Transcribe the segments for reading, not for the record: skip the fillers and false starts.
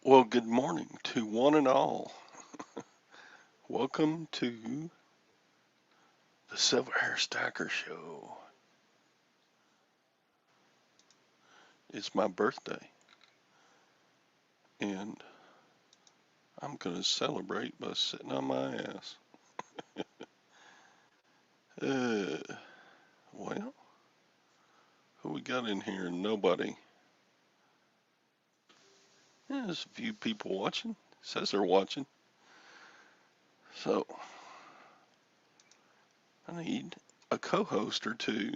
Well, good morning to one and all. Welcome to the Silverhairstacker Show. It's my birthday, and I'm going to celebrate by sitting on my ass. Uh, well, who we got in here? Nobody. Yeah, there's a few people watching. Says they're watching. So, I need a co-host or two.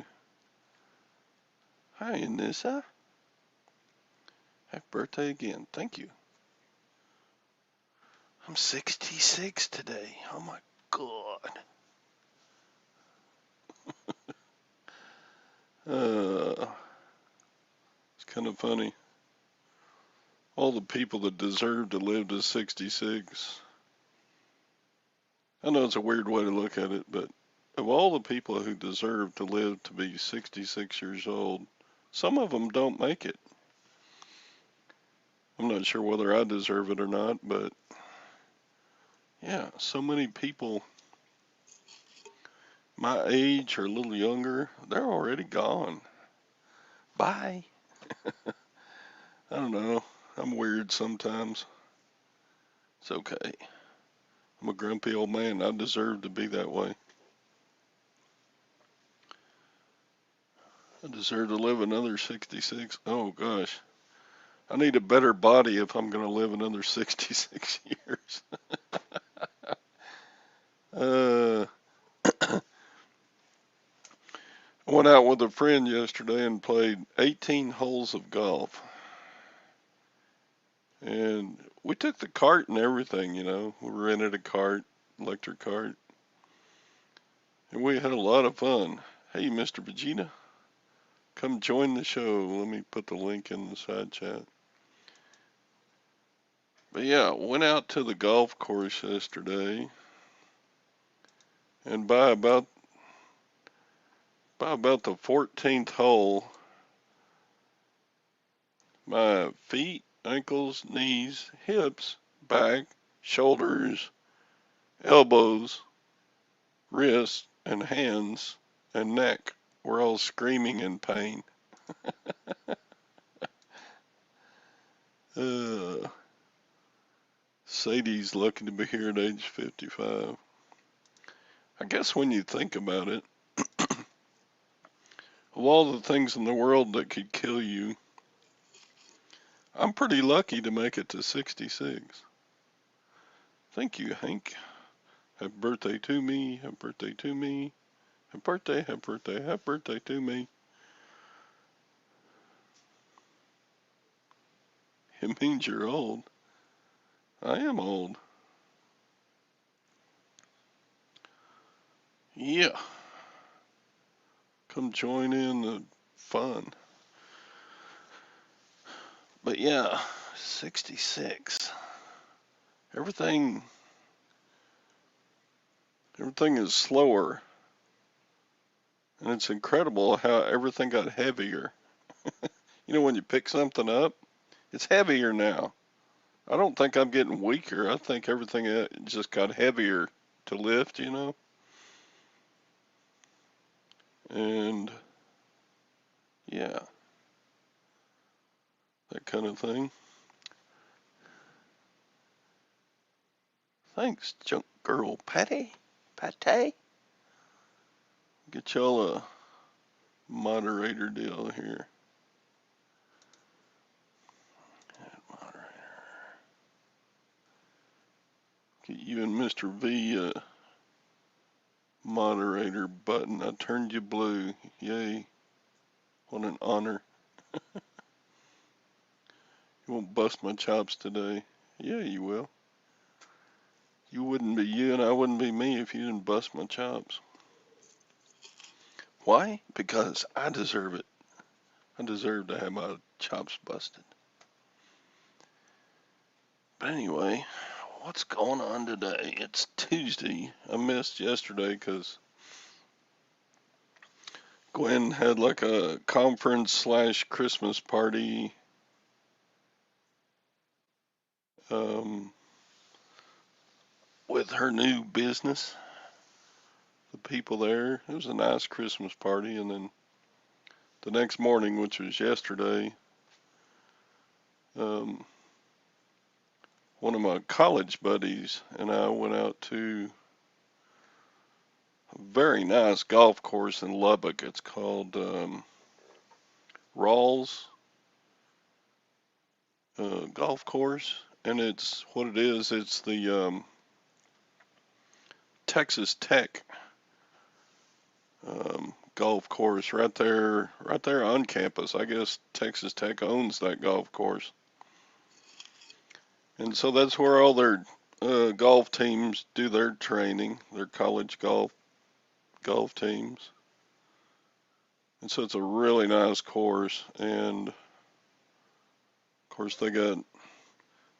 Hi, Anissa. Happy birthday again. Thank you. I'm 66 today. Oh my God. Uh, it's kind of funny. All the people that deserve to live to 66. I know it's a weird way to look at it, but of all the people who deserve to live to be 66 years old, some of them don't make it. I'm not sure whether I deserve it or not, but yeah, so many people my age or a little younger, they're already gone. Bye. I don't know. I'm weird sometimes. It's okay. I'm a grumpy old man. I deserve to be that way. I deserve to live another 66. Oh gosh. I need a better body if I'm going to live another 66 years. Uh, I went out with a friend yesterday and played 18 holes of golf. And we took the cart and everything, you know. We rented a cart, electric cart. And we had a lot of fun. Hey, Mr. Vegeta, come join the show. Let me put the link in the side chat. But yeah, went out to the golf course yesterday. And by about the 14th hole, my feet, ankles, knees, hips, back, shoulders, elbows, wrists, and hands and neck were all screaming in pain. Uh, Sadie's lucky to be here at age 55. I guess when you think about it, of all the things in the world that could kill you, I'm pretty lucky to make it to 66. Thank you, Hank. Happy birthday to me. Happy birthday to me. Happy birthday, happy birthday, happy birthday to me. It means you're old. I am old. Yeah. Come join in the fun. But yeah, 66. Everything everything is slower, and it's incredible how everything got heavier. You know, when you pick something up, it's heavier now. I don't think I'm getting weaker. I think everything just got heavier to lift, you know? And yeah, that kind of thing. Thanks, junk girl Patty. Patty. Get y'all a moderator deal here. Moderator. Get you and Mr. V a moderator button. I turned you blue. Yay. What an honor. You won't bust my chops today. Yeah, you will. You wouldn't be you and I wouldn't be me if you didn't bust my chops. Why? Because I deserve it. I deserve to have my chops busted. But anyway, what's going on today? It's Tuesday. I missed yesterday because Gwen had like a conference slash Christmas party um, with her new business. The people there. It was a nice Christmas party, and then the next morning, which was yesterday, um, one of my college buddies and I went out to a very nice golf course in Lubbock. It's called Rawls Golf Course, and it's what it is. It's the Texas Tech golf course right there on campus. I guess Texas Tech owns that golf course, and so that's where all their golf teams do their training, their college golf teams. And so it's a really nice course, and of course they got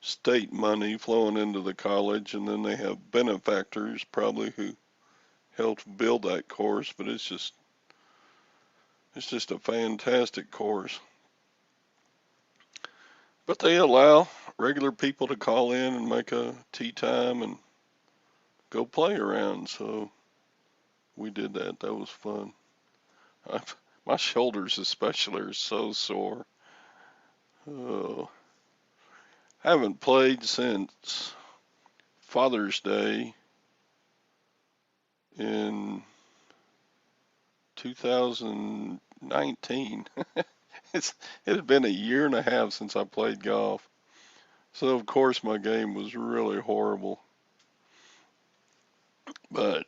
state money flowing into the college, and then they have benefactors probably who helped build that course. But it's just a fantastic course. But they allow regular people to call in and make a tee time and go play around. So we did that. That was fun. My shoulders especially are so sore. Oh, I haven't played since Father's Day in 2019. It had been a year and a half since I played golf. So of course my game was really horrible. But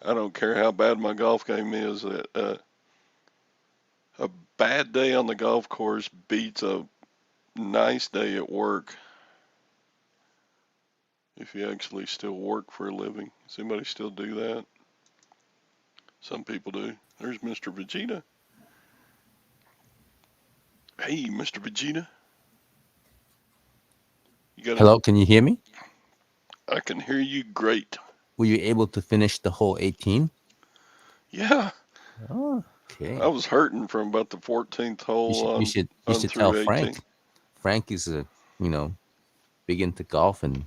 I don't care how bad my golf game is. A bad day on the golf course beats a nice day at work if you actually still work for a living. Does anybody still do that? Some people do. There's Mr. Vegeta. Hey, Mr. Vegeta. You got it. Hello, can you hear me? I can hear you great. Were you able to finish the whole 18? Yeah, Oh, I okay. was hurting from about the 14th You hole should you should you on should tell through 18. Frank. Frank is you know, big into golf and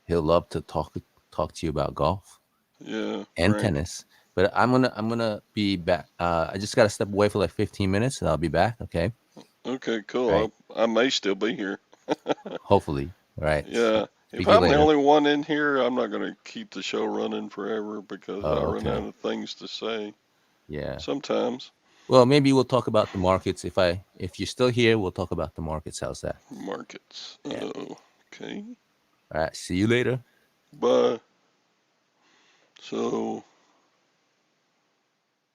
he'll love to talk to you about golf Yeah, and Frank. tennis. But I'm gonna be back. I just gotta step away for like 15 minutes and I'll be back. Okay. Okay, Right. cool. I may still be here. Hopefully. All right. Yeah, if Speak to you I'm the later. only one in here, I'm not going to keep the show running forever because I Oh, run out okay. of things to say Yeah. sometimes. Well, maybe we'll talk about the markets. If you're still here, we'll talk about the markets. How's that? Markets. Yeah. Oh, okay. All right. See you later. But so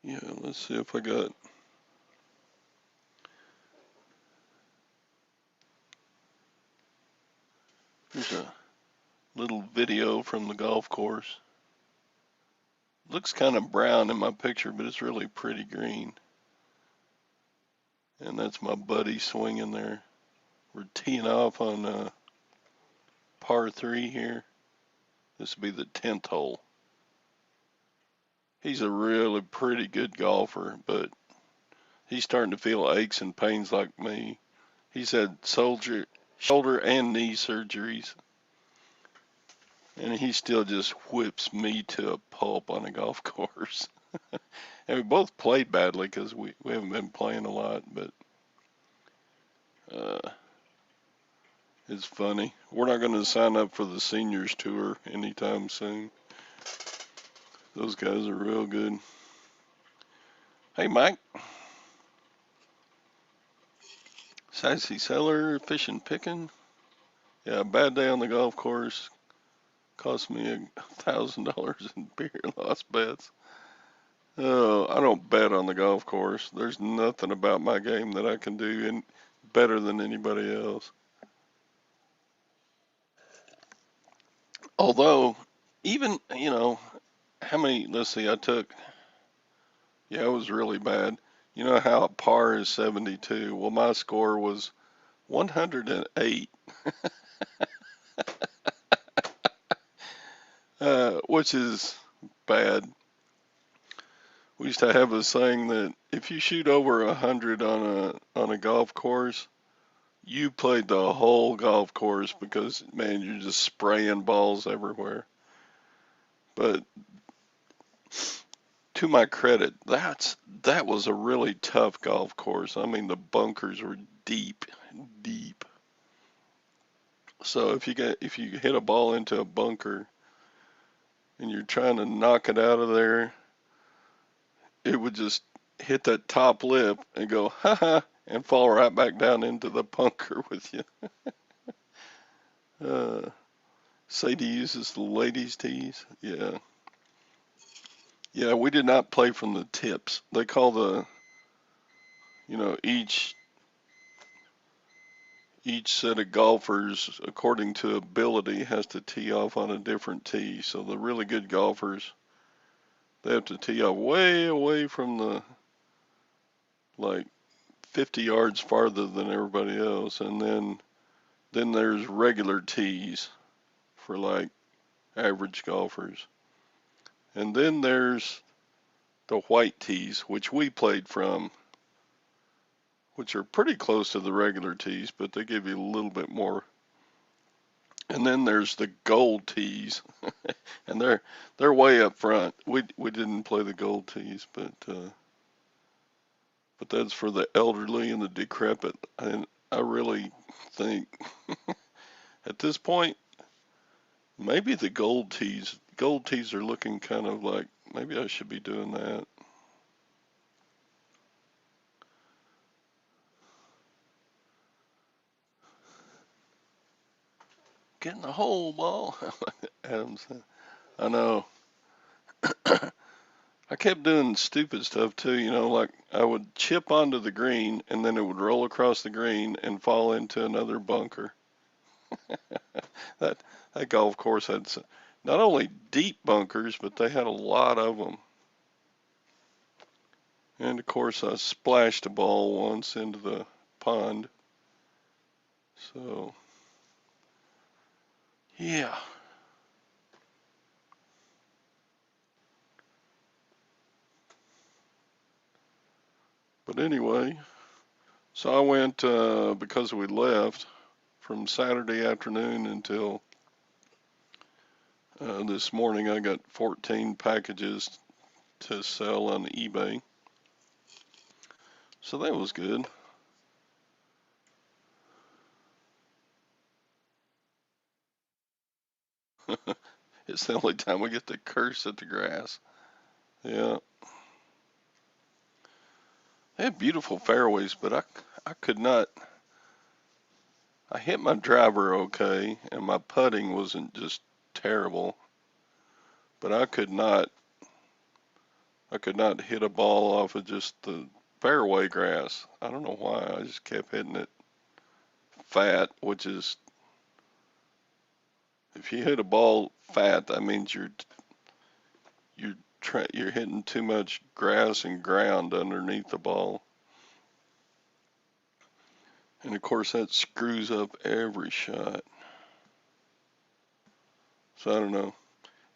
yeah, let's see if I got. Here's a little video from the golf course. Looks kind of brown in my picture, but it's really pretty green. And that's my buddy swinging there. We're teeing off on par 3 here. This will be the 10th hole. He's a really pretty good golfer, but he's starting to feel aches and pains like me. He's had shoulder and knee surgeries, and he still just whips me to a pulp on a golf course. And we both played badly because we haven't been playing a lot, but uh, it's funny. We're not going to sign up for the seniors tour anytime soon. Those guys are real good. Hey, Mike. Sassy Seller, fishing, picking. Yeah, a bad day on the golf course cost me $1,000 in beer loss bets. Oh, I don't bet on the golf course. There's nothing about my game that I can do better than anybody else. Although, even, how many, let's see, yeah, it was really bad. You know how a par is 72? Well, my score was 108, which is bad. We used to have a saying that if you shoot over 100 on a golf course, you played the whole golf course because man, you're just spraying balls everywhere. But to my credit, that was a really tough golf course. I mean, the bunkers were deep, deep. So if you hit a ball into a bunker and you're trying to knock it out of there, it would just hit that top lip and go ha ha and fall right back down into the bunker with you. Uh, Sadie uses the ladies' tees. Yeah, yeah. We did not play from the tips. They call each set of golfers, according to ability, has to tee off on a different tee. So the really good golfers, they have to tee off way away from the like 50 yards farther than everybody else, and then there's regular tees for like average golfers, and then there's the white tees, which we played from, which are pretty close to the regular tees, but they give you a little bit more. And then there's the gold tees, and they're way up front. We didn't play the gold tees, but that's for the elderly and the decrepit. And I really think at this point, maybe the gold tees are looking kind of like maybe I should be doing that. Get in the hole, ball. Adam said. I know. I kept doing stupid stuff too, like I would chip onto the green and then it would roll across the green and fall into another bunker. That that golf course had not only deep bunkers, but they had a lot of them. And of course, I splashed a ball once into the pond. So, yeah. But anyway, so I went because we left from Saturday afternoon until this morning. I got 14 packages to sell on eBay. So that was good. It's the only time we get to curse at the grass. Yeah. They have beautiful fairways, but I could not. I hit my driver okay, and my putting wasn't just terrible, but I could not hit a ball off of just the fairway grass. I don't know why. I just kept hitting it fat, which is if you hit a ball fat, that means you're hitting too much grass and ground underneath the ball. And of course that screws up every shot. So I don't know.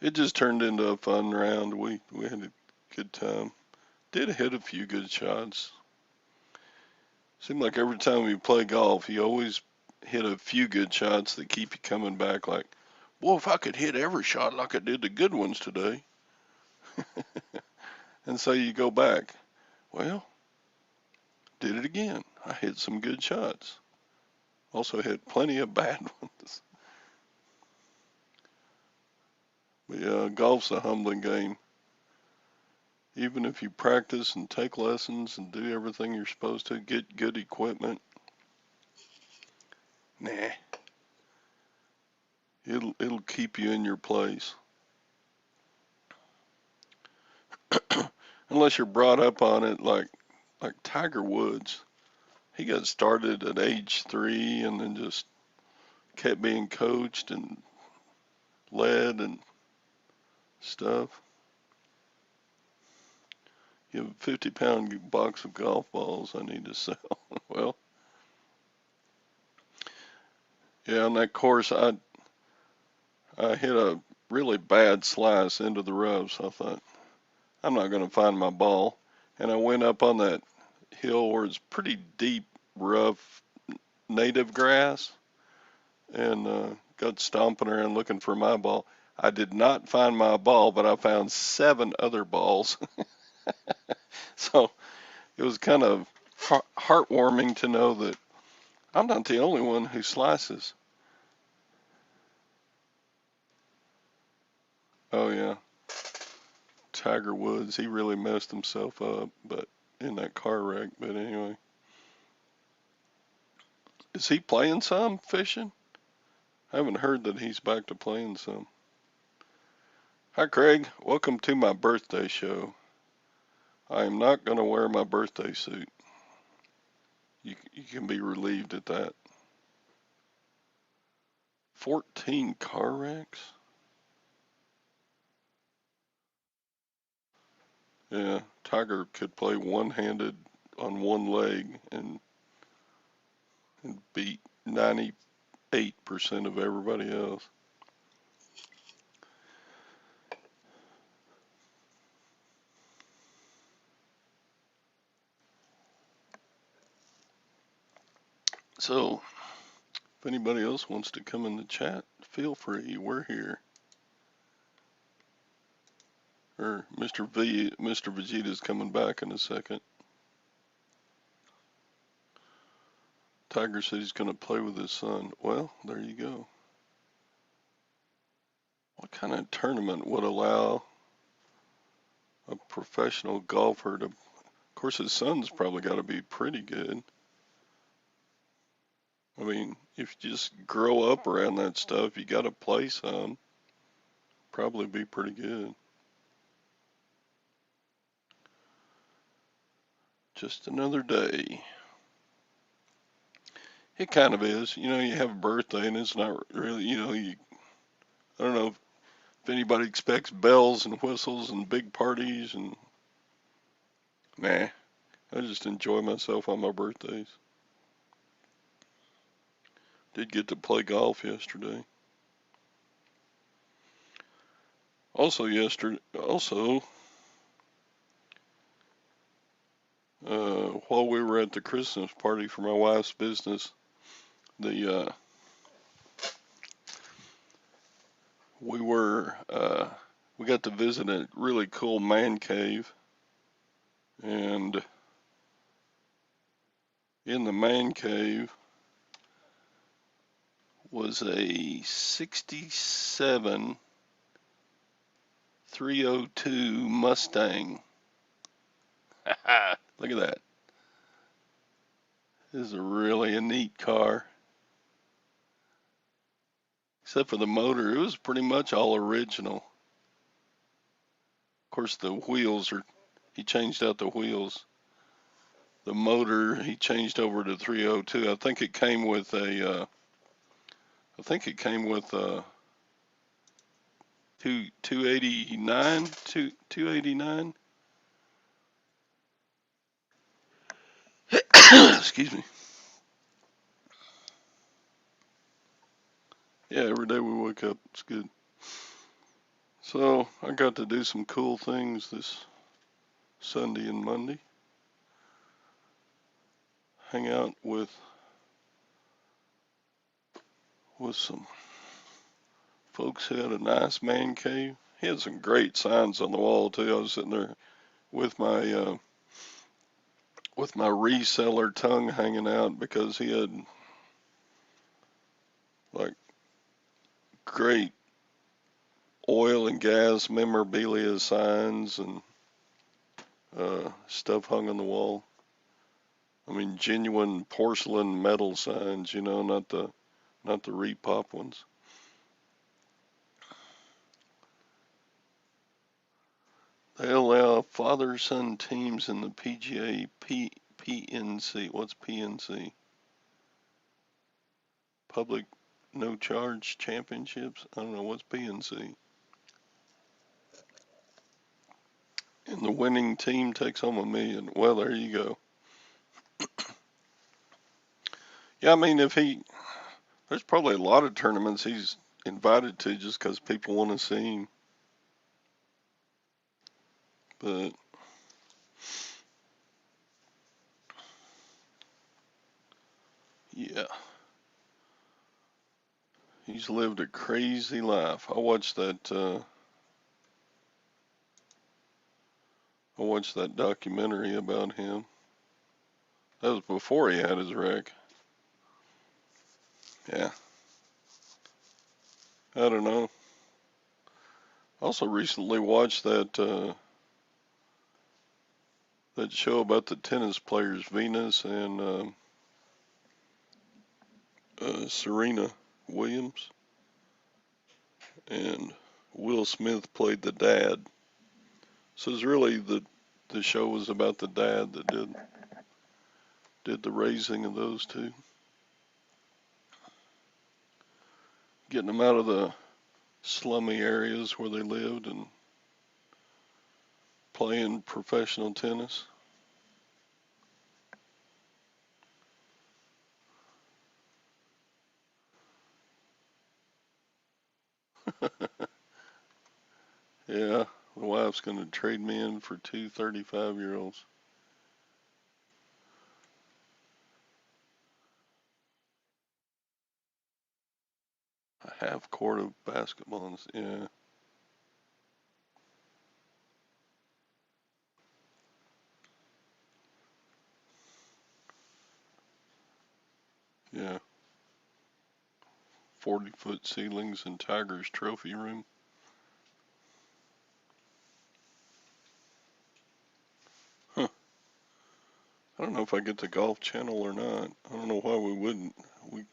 It just turned into a fun round. We had a good time. Did hit a few good shots. Seemed like every time we play golf, you always hit a few good shots that keep you coming back. Like, well, if I could hit every shot like I did the good ones today, and so you go back. Well, did it again. I hit some good shots. Also hit plenty of bad ones. But yeah, golf's a humbling game. Even if you practice and take lessons and do everything you're supposed to, get good equipment, nah, it'll keep you in your place. Unless you're brought up on it like Tiger Woods. He got started at age 3 and then just kept being coached and led and stuff. You have a 50-pound box of golf balls I need to sell. Well, yeah, on that course, I hit a really bad slice into the rough, so I thought I'm not going to find my ball. And I went up on that hill where it's pretty deep, rough native grass and got stomping around looking for my ball. I did not find my ball, but I found 7 other balls. So it was kind of heartwarming to know that I'm not the only one who slices. Oh yeah, Tiger Woods, he really messed himself up, but in that car wreck. But anyway, is he playing some fishing? I haven't heard that he's back to playing some. Hi Craig, welcome to my birthday show. I am not going to wear my birthday suit. You can be relieved at that. 14 car wrecks? Yeah, Tiger could play one-handed on one leg and beat 98% of everybody else. So, if anybody else wants to come in the chat, feel free. We're here. Or Mr. Vegeta's coming back in a second. Tiger said he's going to play with his son. Well, there you go. What kind of tournament would allow a professional golfer to? Of course, his son's probably got to be pretty good. I mean, if you just grow up around that stuff, you got to play some. Probably be pretty good. Just another day. It kind of is. You know, you have a birthday and it's not really, I don't know if anybody expects bells and whistles and big parties and nah, I just enjoy myself on my birthdays. Did get to play golf yesterday. Also while we were at the Christmas party for my wife's business, the we got to visit a really cool man cave, and in the man cave was a 67 302 Mustang. Look at that. This is really a neat car. Except for the motor, it was pretty much all original. Of course, the wheels he changed out the wheels. The motor, he changed over to 302. I think it came with a 289. Excuse me. Yeah, every day we wake up, it's good. So I got to do some cool things this Sunday and Monday. Hang out with some folks who had a nice man cave. He had some great signs on the wall too. I was sitting there with my reseller tongue hanging out because he had like great oil and gas memorabilia signs and stuff hung on the wall. I mean, genuine porcelain metal signs, not the repop ones. They allow father-son teams in the PGA PNC. What's PNC? Public No Charge Championships. I don't know what's PNC. And the winning team takes home $1 million. Well, there you go. Yeah, I mean, there's probably a lot of tournaments he's invited to just because people want to see him. But yeah, he's lived a crazy life. I watched that documentary about him. That was before he had his wreck. Yeah, I don't know. Also recently watched that show about the tennis players Venus and Serena Williams, and Will Smith played the dad. So it's really the show was about the dad that did the raising of those two, getting them out of the slummy areas where they lived and playing professional tennis. Yeah, the wife's going to trade me in for two 35-year-olds. A half court of basketball. Yeah, yeah. 40-foot ceilings in Tiger's trophy room. Huh. I don't know if I get the Golf Channel or not. I don't know why we wouldn't. We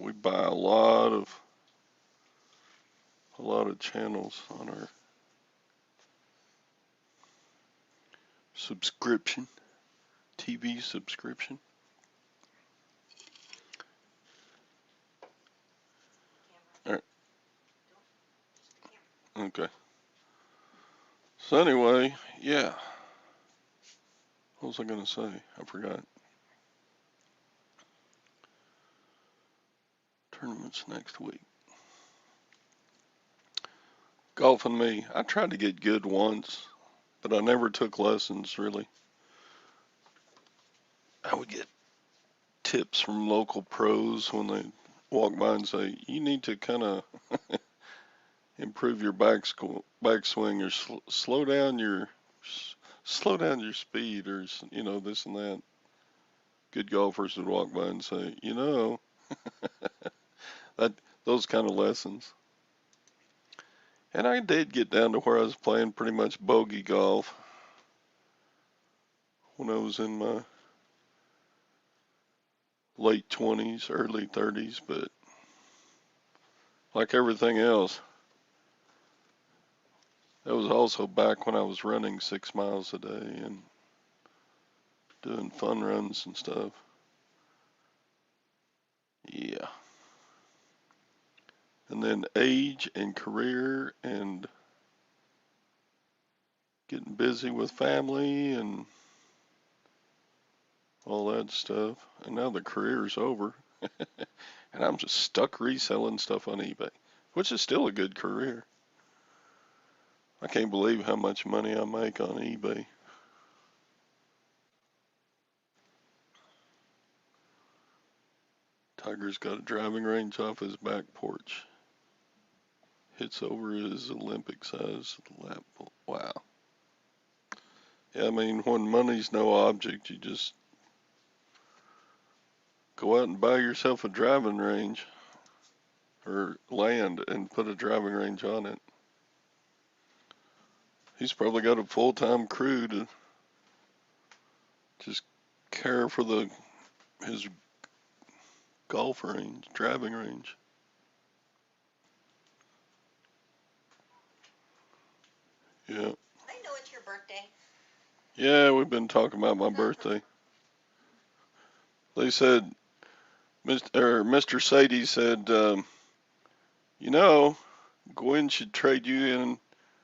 we buy a lot of channels on our subscription, TV subscription. All right. Okay. So anyway, yeah. What was I gonna say? I forgot. Tournaments next week. Golf and me. I tried to get good once, but I never took lessons really. I would get tips from local pros when they walk by and say, "You need to kind of improve your backswing or slow down your speed or this and that." Good golfers would walk by and say, that those kind of lessons. And I did get down to where I was playing pretty much bogey golf when I was in my late 20s, early 30s, but like everything else, that was also back when I was running 6 miles a day and doing fun runs and stuff. Yeah. And then age and career and getting busy with family and all that stuff. And now the career's over. And I'm just stuck reselling stuff on eBay, which is still a good career. I can't believe how much money I make on eBay. Tiger's got a driving range off his back porch. Hits over his Olympic size lap. Wow. Yeah, I mean, when money's no object, you just go out and buy yourself a driving range or land and put a driving range on it. He's probably got a full-time crew to just care for his golf range, driving range. Yeah. I know it's your birthday. Yeah, we've been talking about my birthday. They said, Mr. Sadie said, Gwen should trade you in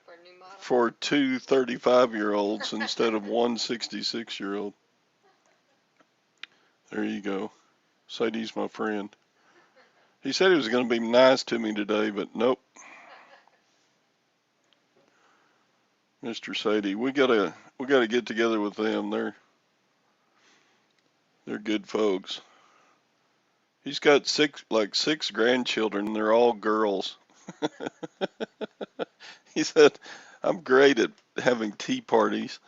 For a new model. for two 35-year-olds instead of one 66-year-old. There you go. Sadie's my friend. He said he was going to be nice to me today, but nope. Mr. Sadie. We gotta get together with them. They're good folks. He's got six grandchildren. They're all girls. He said, "I'm great at having tea parties."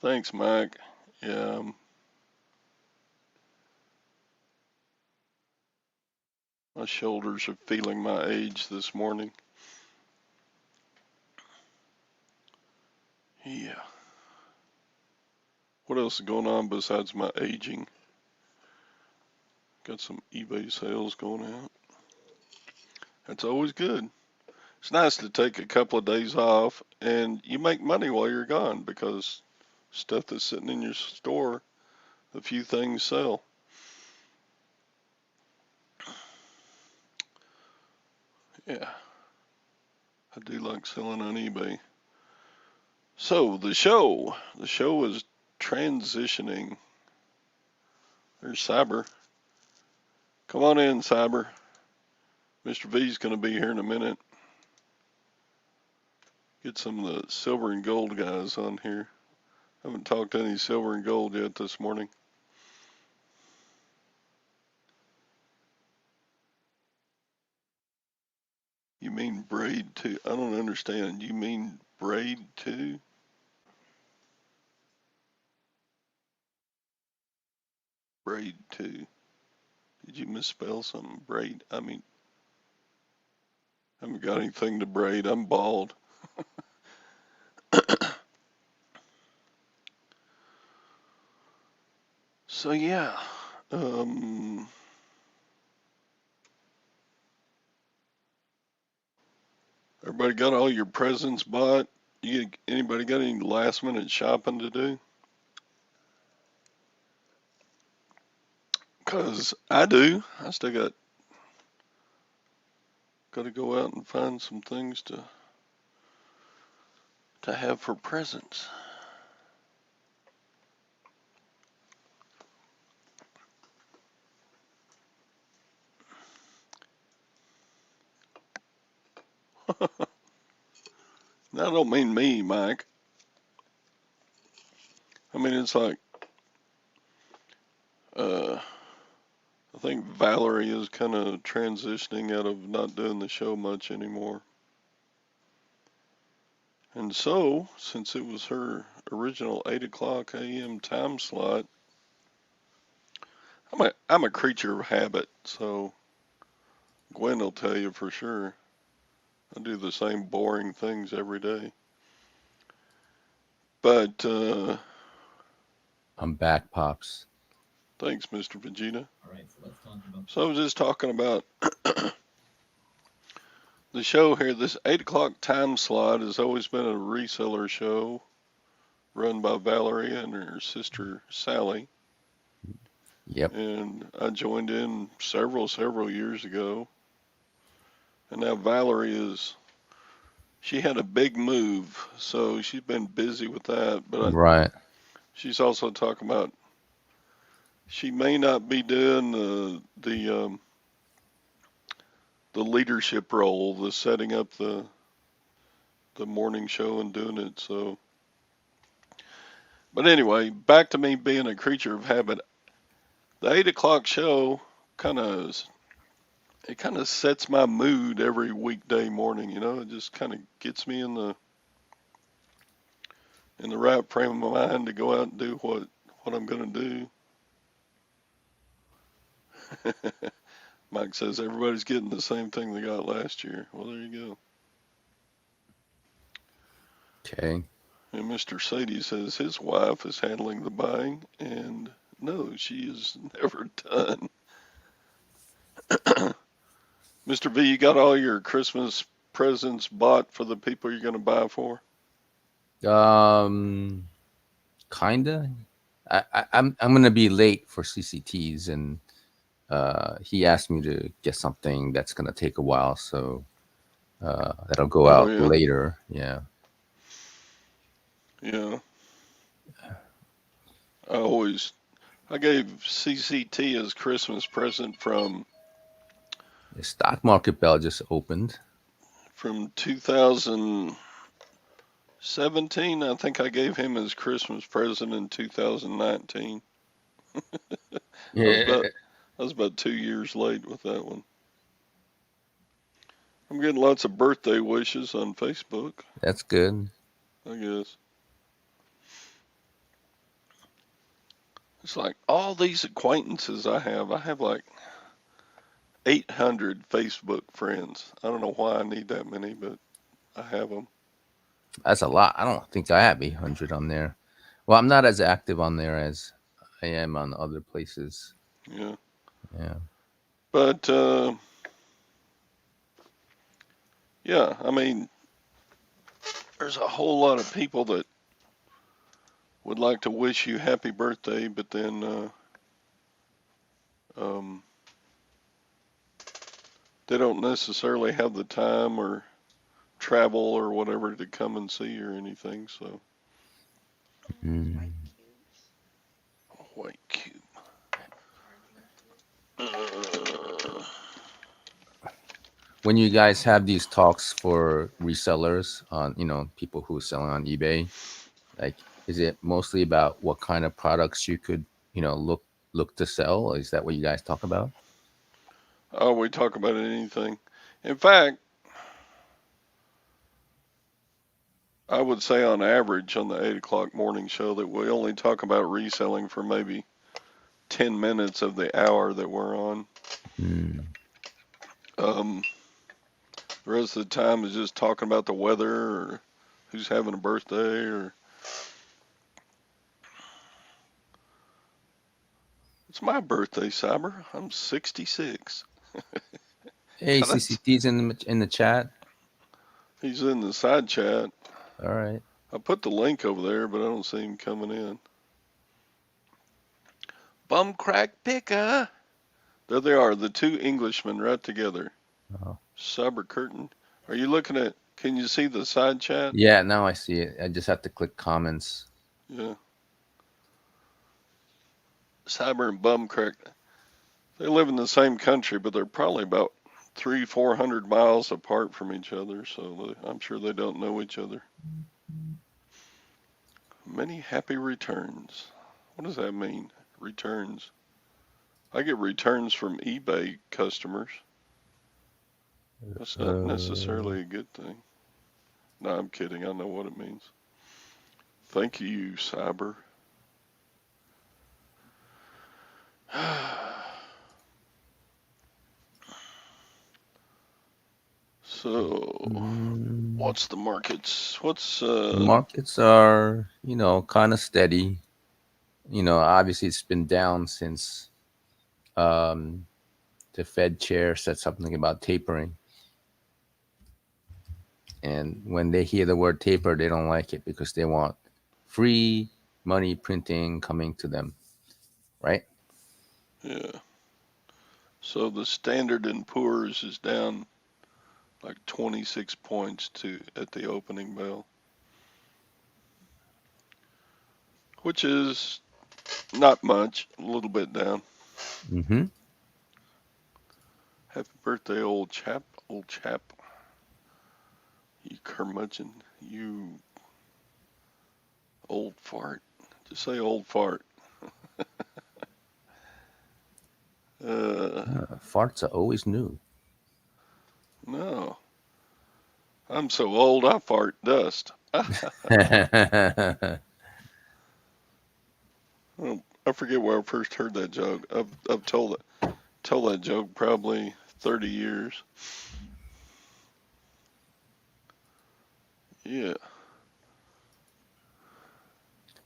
Thanks, Mike. Yeah, my shoulders are feeling my age this morning. Yeah. What else is going on besides my aging? Got some eBay sales going out. That's always good. It's nice to take a couple of days off and you make money while you're gone because stuff that's sitting in your store, a few things sell. Yeah, I do like selling on eBay. So the show is transitioning. There's Cyber. Come on in, Cyber. Mr. V's going to be here in a minute. Get some of the silver and gold guys on here. Haven't talked to any silver and gold yet this morning. You mean braid too? I don't understand. You mean braid too? Braid too. Did you misspell something? Braid. I mean, I haven't got anything to braid. I'm bald. So yeah. Um, Everybody got all your presents bought? Anybody got any last minute shopping to do? 'Cause I do. I still got to go out and find some things to have for presents. That don't mean me, Mike. I mean it's like uh I think Valerie is kind of transitioning out of not doing the show much anymore. And so, since it was her original 8 o'clock a.m. time slot, I'm a creature of habit, so Gwen will tell you for sure. I do the same boring things every day. But I'm back, Pops. thanks, Mr. Vegeta. All right, so let's talk about. So I was just talking about the show here. This 8 o'clock time slot has always been a reseller show run by Valerie and her sister Sally. Yep. And I joined in several years ago. And now Valerie she had a big move, so she's been busy with that. But Right. she's also talking about she may not be doing the leadership role, the setting up the morning show and doing it. So, but anyway, back to me being a creature of habit. The 8 o'clock show kind of it kind of sets my mood every weekday morning. It just kind of gets me in the right frame of mind to go out and do what I'm going to do. Mike says everybody's getting the same thing they got last year. Well, there you go. Okay. And Mr. Sadie says his wife is handling the buying, and no, she is never done. Mr. V, you got all your Christmas presents bought for the people you're going to buy for? Kinda. I'm gonna be late for CCTs, and he asked me to get something that's gonna take a while, so that'll go Oh, out yeah. later. Yeah. Yeah. I gave CCT as Christmas present from The stock market bell just opened. from 2017. I think I gave him his Christmas present in 2019. I was Yeah, about I was about 2 years late with that one. I'm getting lots of birthday wishes on Facebook, that's good. I guess. It's like all these acquaintances I have. I have like 800 Facebook friends. I don't know why I need that many, but I have them. That's a lot. I don't think I have 800 on there. Well, I'm not as active on there as I am on other places. Yeah. Yeah. But yeah, I mean, there's a whole lot of people that would like to wish you happy birthday, but then um, they don't necessarily have the time or travel or whatever to come and see you or anything. So, Mm. white cube. Uh, When you guys have these talks for resellers on, people who are selling on eBay, like, is it mostly about what kind of products you could, look to sell? Is that what you guys talk about? oh, we talk about anything. In fact, I would say on average on the 8 o'clock morning show that we only talk about reselling for maybe 10 minutes of the hour that we're on. Mm. Um, the rest of the time is just talking about the weather or who's having a birthday or it's my birthday, Cyber. I'm 66. Hey, God, that's, CCT's in the chat. he's in the side chat. All right. I put the link over there, but I don't see him coming in. Bum crack picker. There they are, the two Englishmen right together. Oh. Cyber curtain. Are you looking at? Can you see the side chat? Yeah, now I see it. I just have to click comments. Yeah. Cyber and bum crack. They live in the same country, but they're probably about 300-400 miles apart from each other. So I'm sure they don't know each other. Many happy returns. What does that mean? Returns. I get returns from eBay customers. That's not Uh, necessarily a good thing. No, I'm kidding. I know what it means. Thank you, Cyber. So, mm, what's the markets? the markets are, kind of steady. Obviously it's been down since um, the Fed chair said something about tapering. And when they hear the word taper, they don't like it because they want free money printing coming to them, right? Yeah. So the Standard and Poor's is down like 26 points to at the opening bell, which is not much, a little bit down. Mm-hmm. Happy birthday, old chap, you curmudgeon, you old fart. Just say old fart. Uh, Farts are always new. no, I'm so old I fart dust. I forget where I first heard that joke. I've told that joke probably 30 years. Yeah.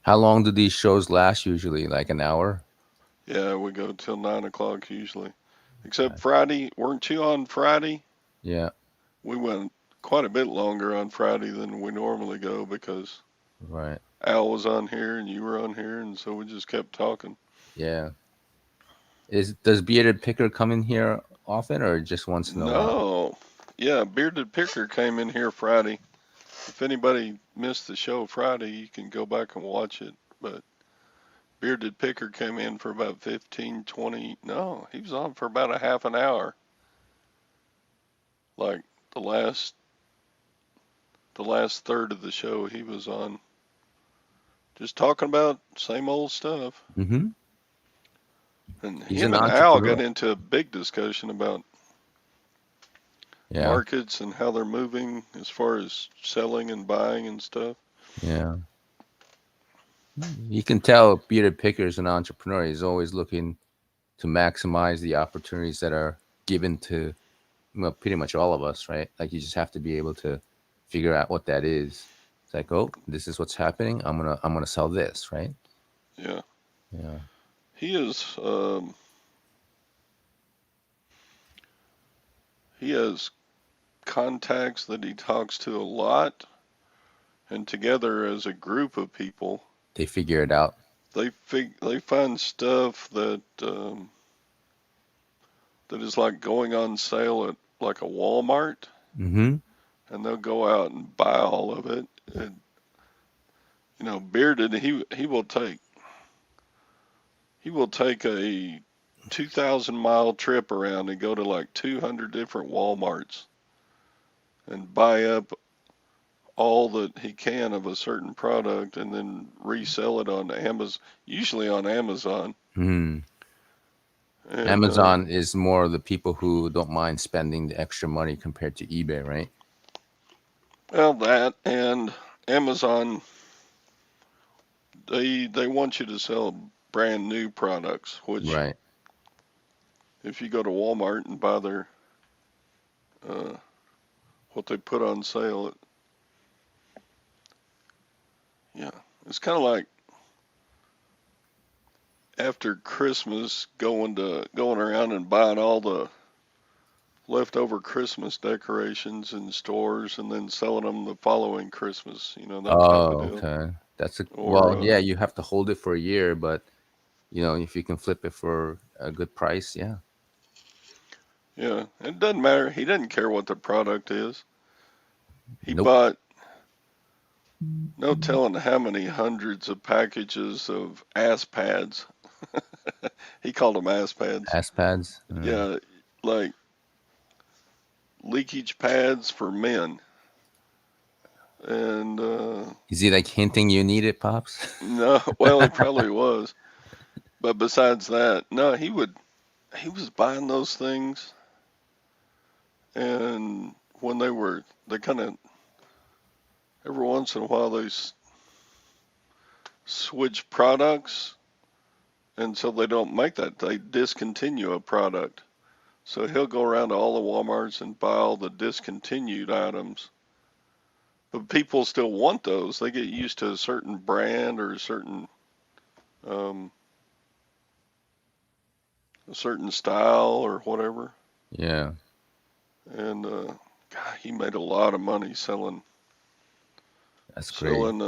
How long do these shows last usually? Like an hour? Yeah, we go till 9 o'clock usually. Except Friday. Weren't you on Friday? Yeah, We went quite a bit longer on Friday than we normally go because right. Al was on here and you were on here, and so we just kept talking. Yeah. Does Bearded Picker come in here often or just once in a while? No. Yeah, Bearded Picker came in here Friday. If anybody missed the show Friday, you can go back and watch it. But Bearded Picker came in for about 15, 20. No, he was on for about a half an hour. Like the last the last third of the show he was on, just talking about same old stuff. Mm-hmm. And He's him an and Al got entrepreneur. into a big discussion about Yeah. markets and how they're moving as far as selling and buying and stuff. Yeah. You can tell Peter Picker is an entrepreneur. He's always looking to maximize the opportunities that are given to, well, pretty much all of us, right? Like you just have to be able to figure out what that is. It's like, oh, this is what's happening. I'm gonna sell this, right? Yeah, Yeah. he is. He has contacts that he talks to a lot, and together as a group of people, They figure it out. they find stuff that is like going on sale at like a Walmart, Mm-hmm. and they'll go out and buy all of it. And Bearded, he will take a 2,000-mile trip around and go to like 200 different Walmarts and buy up all that he can of a certain product and then resell it on Amazon, usually on Amazon. Mm. And Amazon is more the people who don't mind spending the extra money compared to eBay, right? well, that and Amazon, they want you to sell brand new products, which Right. if you go to Walmart and buy their uh, what they put on sale, yeah, it's kind of like after Christmas going around and buying all the leftover Christmas decorations in stores and then selling them the following Christmas, that type of Oh, deal. okay. That's a Or well, yeah, you have to hold it for a year, but if you can flip it for a good price, yeah. yeah, it doesn't matter. He doesn't care what the product is. He Nope. bought no telling how many hundreds of packages of ass pads. He called them ass pads. Ass pads. Yeah, like leakage pads for men. And Is he like hinting you need it, Pops? no, well, he probably was. But besides that, no, he was buying those things, and when they kind of every once in a while they switch products, and so they don't make that. They discontinue a product. So he'll go around to all the Walmarts and buy all the discontinued items. But people still want those. They get used to a certain brand or um, a certain style or whatever. Yeah, And God, he made a lot of money selling that's great. selling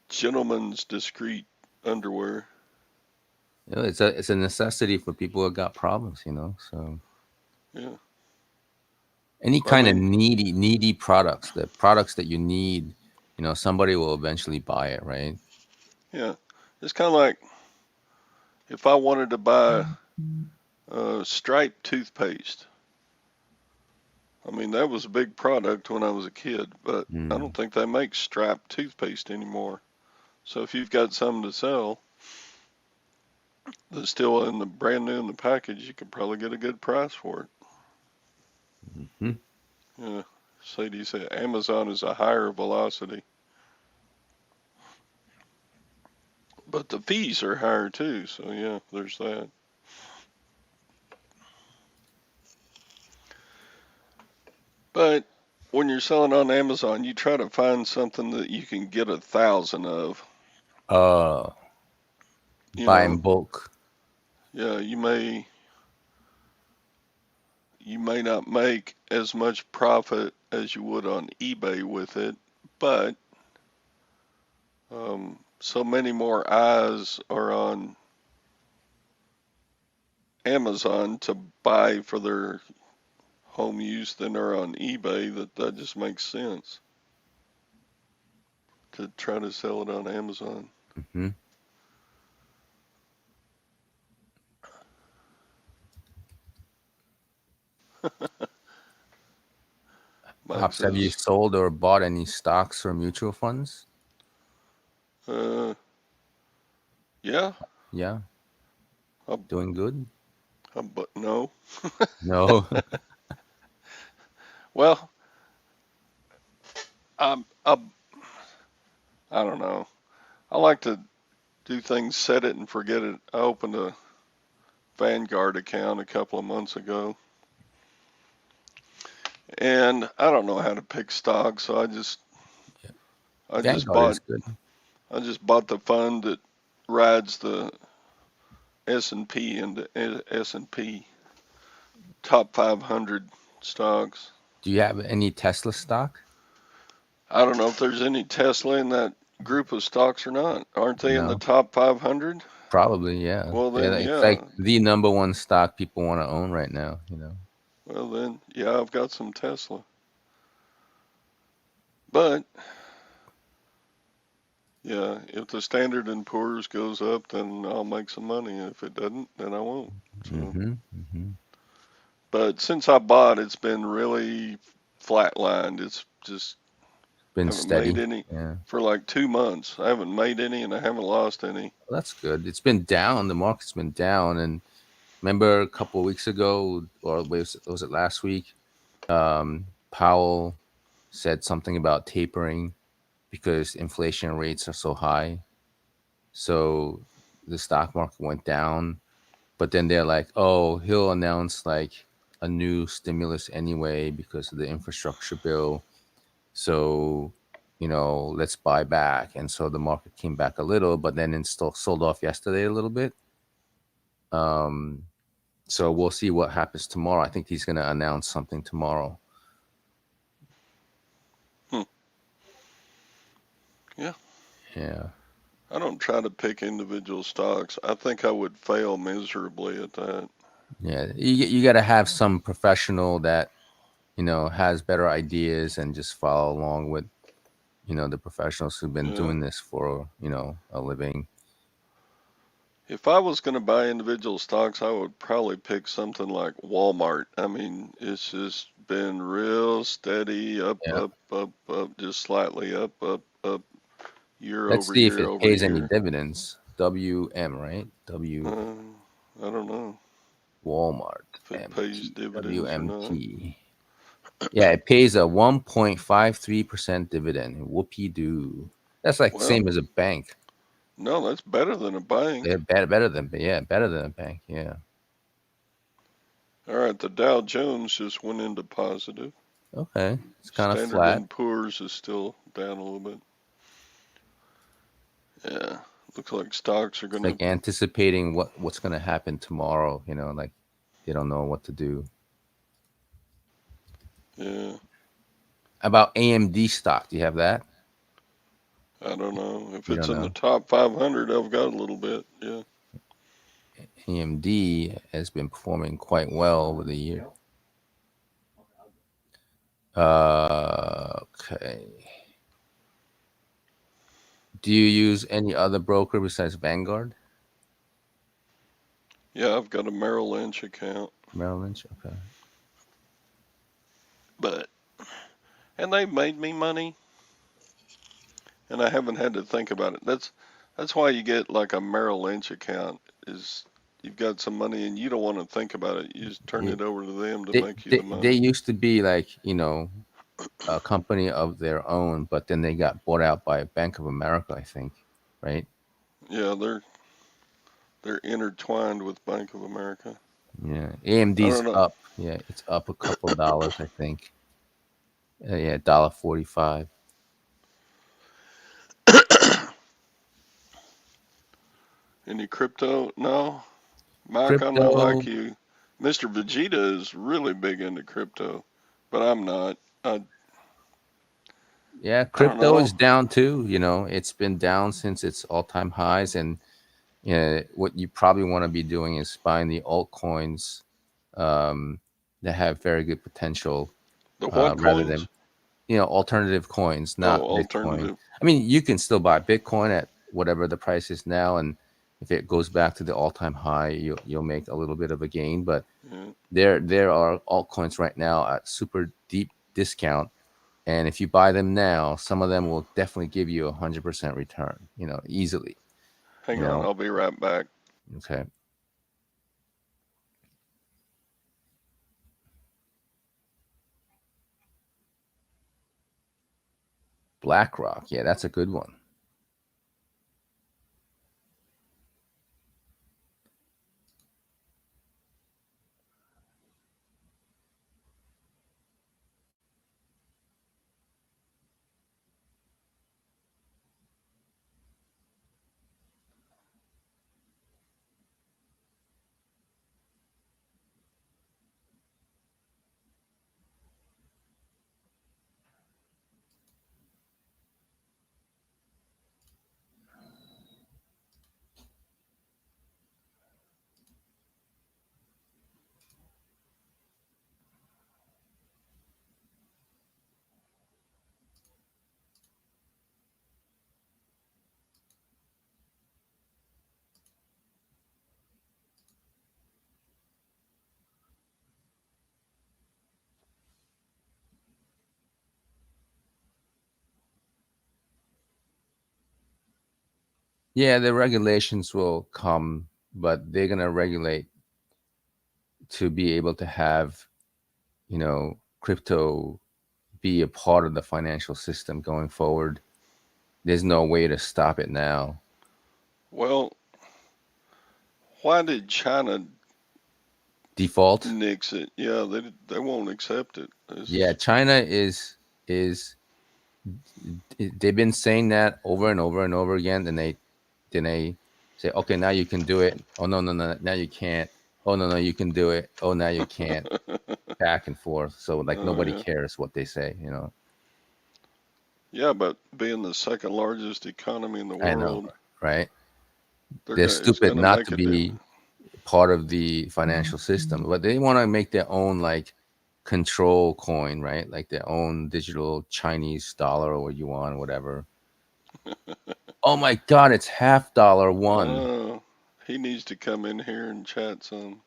gentlemen's discreet underwear. It's a necessity for people who got problems, So Yeah, any I kind of mean, needy products, the products that you need, somebody will eventually buy it, right? yeah, it's kind of like if I wanted to buy striped toothpaste. I mean, that was a big product when I was a kid, but I Mm. don't think they make striped toothpaste anymore. So if you've got something to sell that's still in the brand new in the package, you could probably get a good price for it. Hmm. Yeah, Sadie said Amazon is a higher velocity, but the fees are higher too. So yeah, there's that. But when you're selling on Amazon, you try to find something that you can get 1,000 of. Uh, You buy in know, bulk. yeah, you may not make as much profit as you would on eBay with it, but so many more eyes are on Amazon to buy for their home use than are on eBay that just makes sense to try to sell it on Amazon. Hmm. Mike Pops, have you says, sold or bought any stocks or mutual funds? uh, yeah, Yeah, I, doing good. but no. No. Well, I, I, I don't know. I like to do things, set it and forget it. I opened a Vanguard account a couple of months ago, and I don't know how to pick stocks, so I just Vanguard is bought good. I just bought the fund that rides the S&P and the S&P top 500 stocks. Do you have any Tesla stock? I don't know if there's any Tesla in that group of stocks or not. Aren't they in the No. top 500? Probably, yeah. Well Yeah, then, it's yeah. like the number one stock people want to own right now, you know. Well then, yeah, I've got some Tesla. But yeah, if the Standard and Poor's goes up, then I'll make some money. If it doesn't, then I won't. So, Mm-hmm. Mm-hmm. but since I bought, it's been really flatlined. It's just Been haven't made steady. any Yeah. for like 2 months. I haven't made any, and I haven't lost any. Well, that's good. It's been down. The market's been down. And remember a couple of weeks ago, or was it last week? Powell said something about tapering because inflation rates are so high. So the stock market went down. But then they're like, oh, he'll announce like a new stimulus anyway because of the infrastructure bill. So, let's buy back. And so the market came back a little, but then it still sold off yesterday a little bit. Um, so we'll see what happens tomorrow. I think he's going to announce something tomorrow. Hmm. Yeah, Yeah. I don't try to pick individual stocks. I think I would fail miserably at that. Yeah. You got to have some professional that, has better ideas and just follow along with, the professionals who've been Yeah. doing this for, a living. If I was going to buy individual stocks, I would probably pick something like Walmart. I mean, it's just been real steady, up, Yeah. up, up, up, just slightly up, up, up, year Let's over see if year it over pays any year. dividends. WM, right? Uh, I don't know Walmart. if it pays MT. dividends or not. WMT. Yeah, it pays a 1.53% dividend. Whoopee doo. That's like Well, same as a bank. no, that's better than a bank. Yeah, better than a bank. Yeah. All right, the Dow Jones just went into positive. Okay. It's kind of Standard flat. and Poor's is still down a little bit. Yeah, looks like stocks are It's gonna. like anticipating what's gonna happen tomorrow. Like they don't know what to do. Yeah, About AMD stock, do you have that? I don't know if You it's don't in the know. top 500. I've got a little bit. Yeah. AMD has been performing quite well over the year. Okay. Do you use any other broker besides Vanguard? Yeah, I've got a Merrill Lynch account, Merrill Lynch? Okay. but and they've made me money, and I haven't had to think about it. That's why you get like a Merrill Lynch account is you've got some money and you don't want to think about it. You just turn It, it over to them to they, make you they, the they money. used to be like, a company of their own, but then they got bought out by Bank of America, I think, right? Yeah, they're intertwined with Bank of America. Yeah. I AMD's don't know. up. Yeah, it's up a couple of dollars, I think. Yeah, $1.45. Any crypto? No. Mike, I'm not Crypto, like you. Mr. Vegeta is really big into crypto, but I'm not. yeah, I don't crypto know. is down too. It's been down since its all-time highs, and what you probably want to be doing is buying the altcoins um, that have very good potential, The what rather coins? than alternative coins, Oh, not Bitcoin. alternative. I mean, you can still buy Bitcoin at whatever the price is now, and if it goes back to the all-time high, you'll make a little bit of a gain. But Yeah. there are altcoins right now at super deep discount And if you buy them now, some of them will definitely give you 100% return, easily, you Hang on, know. I'll be right back. Okay. BlackRock. Yeah, that's a good one. Yeah, the regulations will come, but they're going to regulate to be able to have, crypto be a part of the financial system going forward. There's no way to stop it now. Well, why did China Default. nix it? Yeah, they won't accept it. Yeah, It's, China is they've been saying that over and over and over again, and they say, okay, now you can do it. Oh no, no, no, now you can't. Oh no, no, you can do it. Oh, now you can't. Back and forth. So like oh nobody yeah, cares what they say. yeah. But being the second largest economy in the I know, world, right? they're They're gonna it's stupid gonna not make to a dip. be part of the financial system, but they want to make their own like control coin, right? Like their own digital Chinese dollar or yuan or whatever. Oh my God, it's half $1. Oh, he needs to come in here and chat some.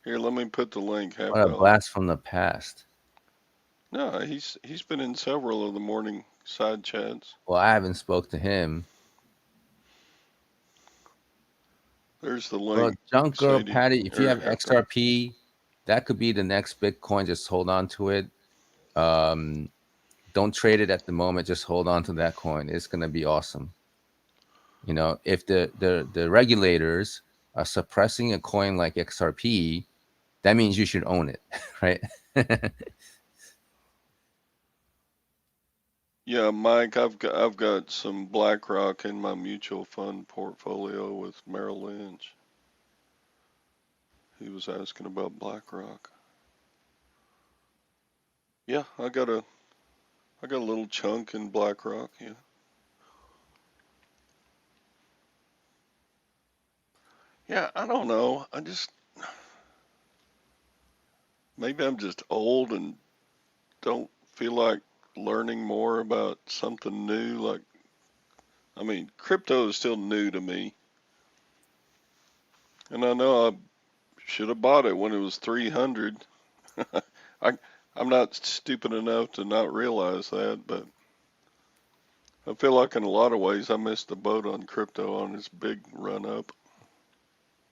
Here, let me put the link. Half What a dollar. blast from the past. No, he's been in several of the morning side chats. Well, I haven't spoke to him. There's the Well, link, junk girl Sadie, Patty, if you or have half dollar. XRP, that could be the next Bitcoin. Just hold on to it. Um, don't trade it at the moment. Just hold on to that coin. It's gonna be awesome. If the regulators are suppressing a coin like XRP, that means you should own it, right? Yeah, Mike, I've got some BlackRock in my mutual fund portfolio with Merrill Lynch. He was asking about BlackRock. Yeah, I got a little chunk in BlackRock. Yeah. Yeah, I don't know. Maybe I'm just old and don't feel like learning more about something new. Like, I mean, crypto is still new to me, and I know I should have bought it when it was 300. I I'm not stupid enough to not realize that, but I feel like in a lot of ways I missed the boat on crypto on its big run up.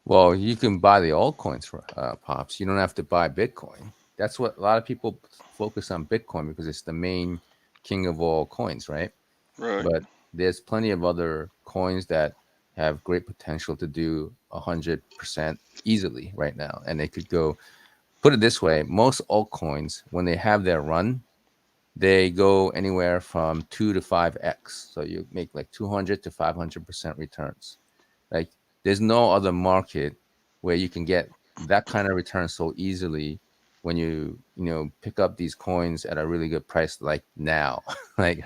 Well, you can buy the altcoins for pops. You don't have to buy Bitcoin. That's what a lot of people focus on Bitcoin because it's the main king of all coins, right? Right. But there's plenty of other coins that have great potential to do 100% easily right now, and they could go. Put it this way: most altcoins, when they have their run, they go anywhere from 2 to 5x. So you make like 200 to 500% returns. Like there's no other market where you can get that kind of return so easily when you pick up these coins at a really good price like now. like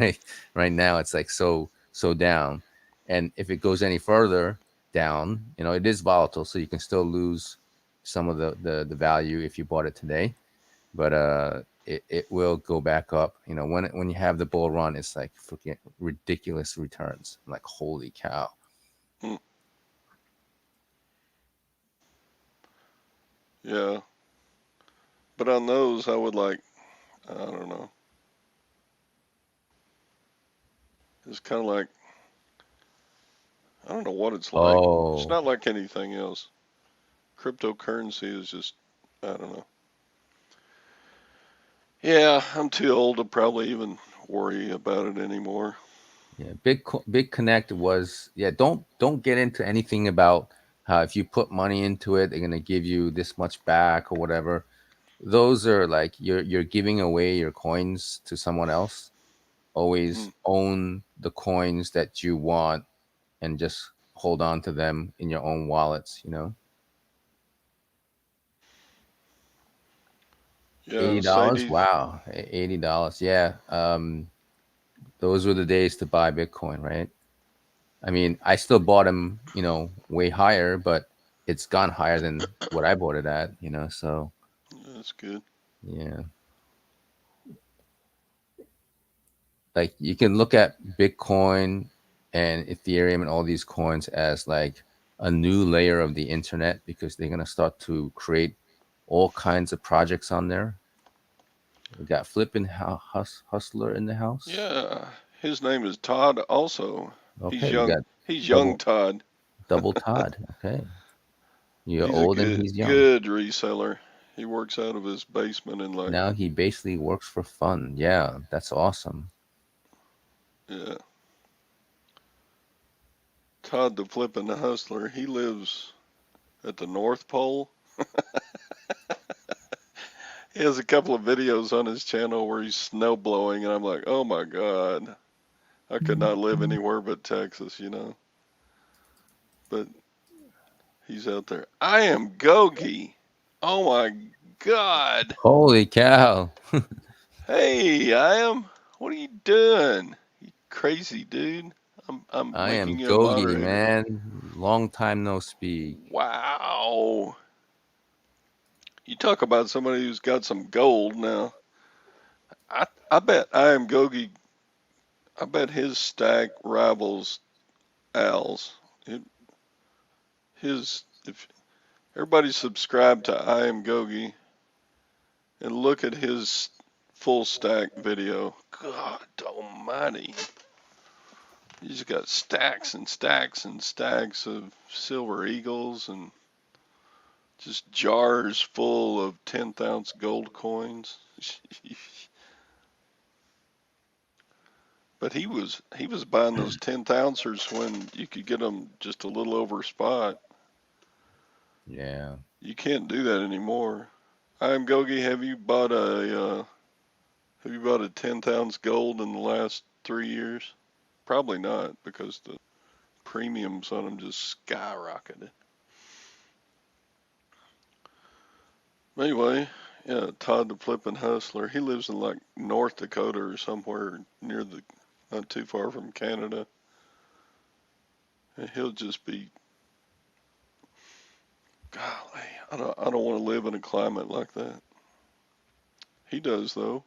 right now it's like so down. And if it goes any further down, it is volatile, so you can still lose some of the value if you bought it today. But it will go back up. When you have the bull run, it's like freaking ridiculous returns. I'm like, holy cow. Hmm. Yeah. But on those, I would like, I don't know. It's kind of like, I don't know what it's like. It's Oh, not like anything else. Cryptocurrency is just, I don't know. Yeah, I'm too old to probably even worry about it anymore. yeah. Big Connect was, yeah. Don't get into anything about how if you put money into it, they're gonna give you this much back or whatever. Those are like you're giving away your coins to someone else. Always Mm. own the coins that you want and just hold on to them in your own wallets. Yeah, $80. Sadie. Wow, $80. Yeah. Those were the days to buy Bitcoin, right? I mean, I still bought them, way higher, but it's gone higher than what I bought it at. So That's good. yeah, like you can look at Bitcoin and Ethereum and all these coins as like a new layer of the internet because they're gonna start to create all kinds of projects on there. We got Flippin' Hustler in the house. Yeah, his name is Todd also. He's Okay, we young. got He's young double Todd. double Todd. Okay, you're He's a old and good he's young. good reseller. He works out of his basement and like, Now he basically works for fun. Yeah, that's awesome. yeah. Todd the Flippin' Hustler. He lives at the North Pole. He has a couple of videos on his channel where he's snow blowing, and I'm like, oh my God, I could not live anywhere but Texas. But he's out there. I am Gogi. Oh my God. Holy cow! Hey, I am. What are you doing? You crazy dude. I'm I am making you a Gogi, moderator. man. Long time no speak. Wow. You talk about somebody who's got some gold now. I bet I am Gogi. I bet his stack rivals Al's. It, if everybody subscribe to I am Gogi and look at his full stack video. God almighty. He's got stacks and stacks and stacks of silver eagles and just jars full of 10th ounce gold coins. But he was buying those 10th ouncers when you could get them just a little over spot. Yeah. You can't do that anymore. I'm Gogi. Have you bought a 10th ounce gold in the last 3 years? Probably not because the premiums on them just skyrocketed. Anyway, yeah, Todd the Flippin' Hustler. He lives in like North Dakota or somewhere near not too far from Canada. And he'll just be, golly, I don't want to live in a climate like that. He does though.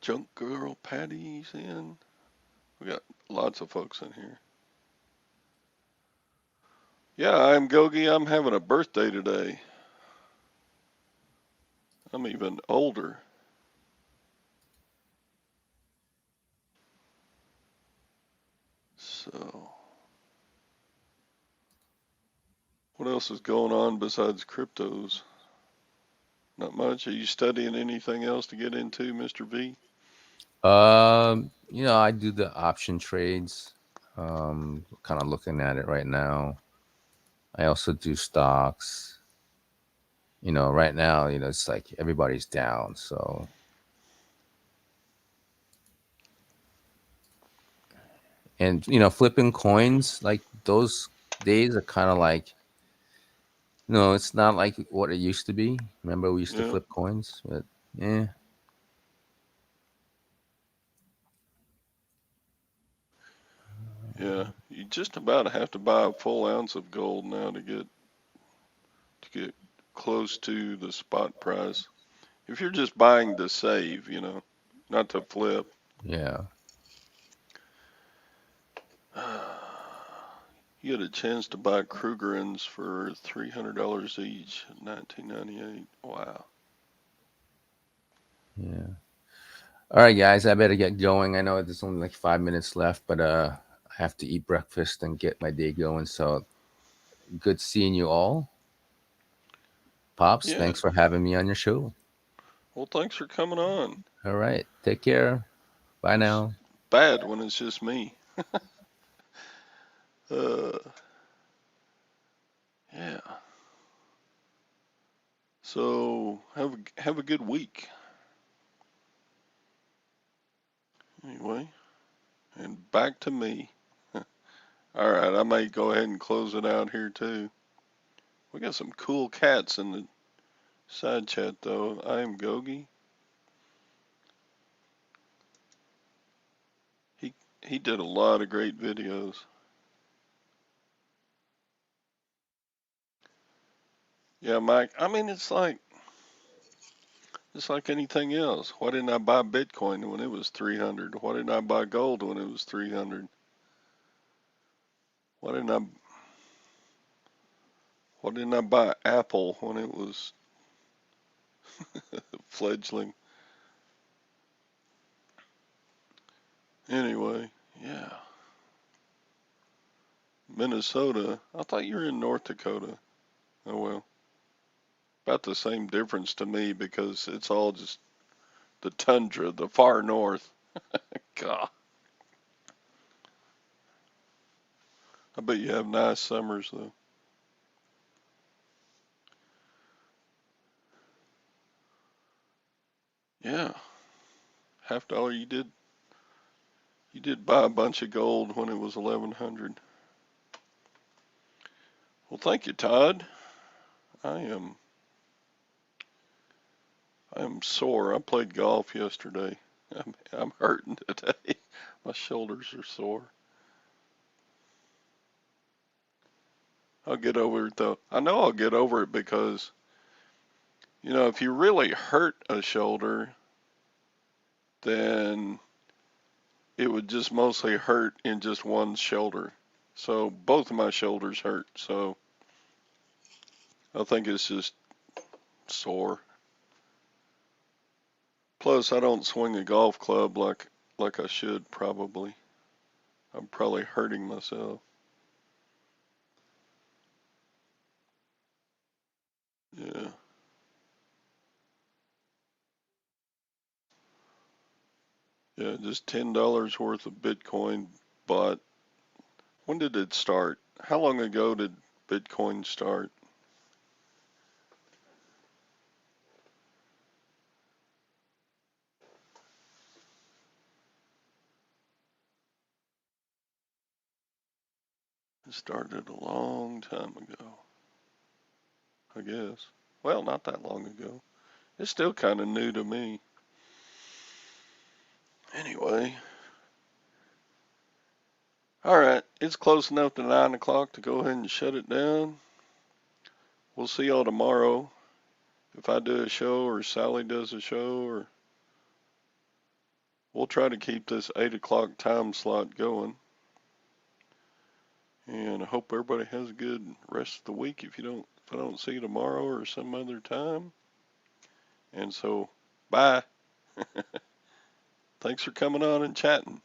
Junk Girl Patty's in. We got lots of folks in here. Yeah, I'm Gogi. I'm having a birthday today. I'm even older. So, what else is going on besides cryptos? Not much. Are you studying anything else to get into, Mr. V? I do the option trades. Kind of looking at it right now. I also do stocks. Right now, it's like everybody's down. So, and flipping coins, like those days are kind of like, it's not like what it used to be. Remember, we used to Yeah, flip coins, but yeah, yeah. You just about have to buy a full ounce of gold now to get close to the spot price. If you're just buying to save, not to flip. yeah, You get a chance to buy Krugerrands for $300 each in 1998. Wow. yeah. All right, guys, I better get going. I know there's only like 5 minutes left, but I have to eat breakfast and get my day going. So good seeing you all. Pops, Yeah. thanks for having me on your show. Well, thanks for coming on. All right, take care. Bye It's now. bad when it's just me. Uh, yeah. So have a good week. Anyway, and back to me. All right, I may go ahead and close it out here too. We got some cool cats in the side chat though. I am Gogi. He he did a lot of great videos. Yeah, Mike. I mean, it's like anything else. Why didn't I buy Bitcoin when it was 300? Why didn't I buy gold when it was 300? Why didn't I why didn't I buy Apple when it was fledgling? Anyway, yeah. Minnesota. I thought you were in North Dakota. Oh well. About the same difference to me because it's all just the tundra, the far north. God. I bet you have nice summers though. Yeah. $50 you did buy a bunch of gold when it was 1100. Well, thank you, Todd. I am I am sore. I played golf yesterday. I'm hurting today. My shoulders are sore. I'll get over it though. I know I'll get over it because, if you really hurt a shoulder, then it would just mostly hurt in just one shoulder. So both of my shoulders hurt. So I think it's just sore. Plus, I don't swing a golf club like I should probably. I'm probably hurting myself. Yeah. Yeah, just $10 worth of Bitcoin bought. When did it start? How long ago did Bitcoin start? It started a long time ago, I guess. Well, not that long ago. It's still kind of new to me. Anyway, all right, it's close enough to 9 o'clock to go ahead and shut it down. We'll see y'all tomorrow. If I do a show or Sally does a show, or we'll try to keep this 8 o'clock time slot going. And I hope everybody has a good rest of the week if I don't see you tomorrow or some other time. And so, bye. Thanks for coming on and chatting.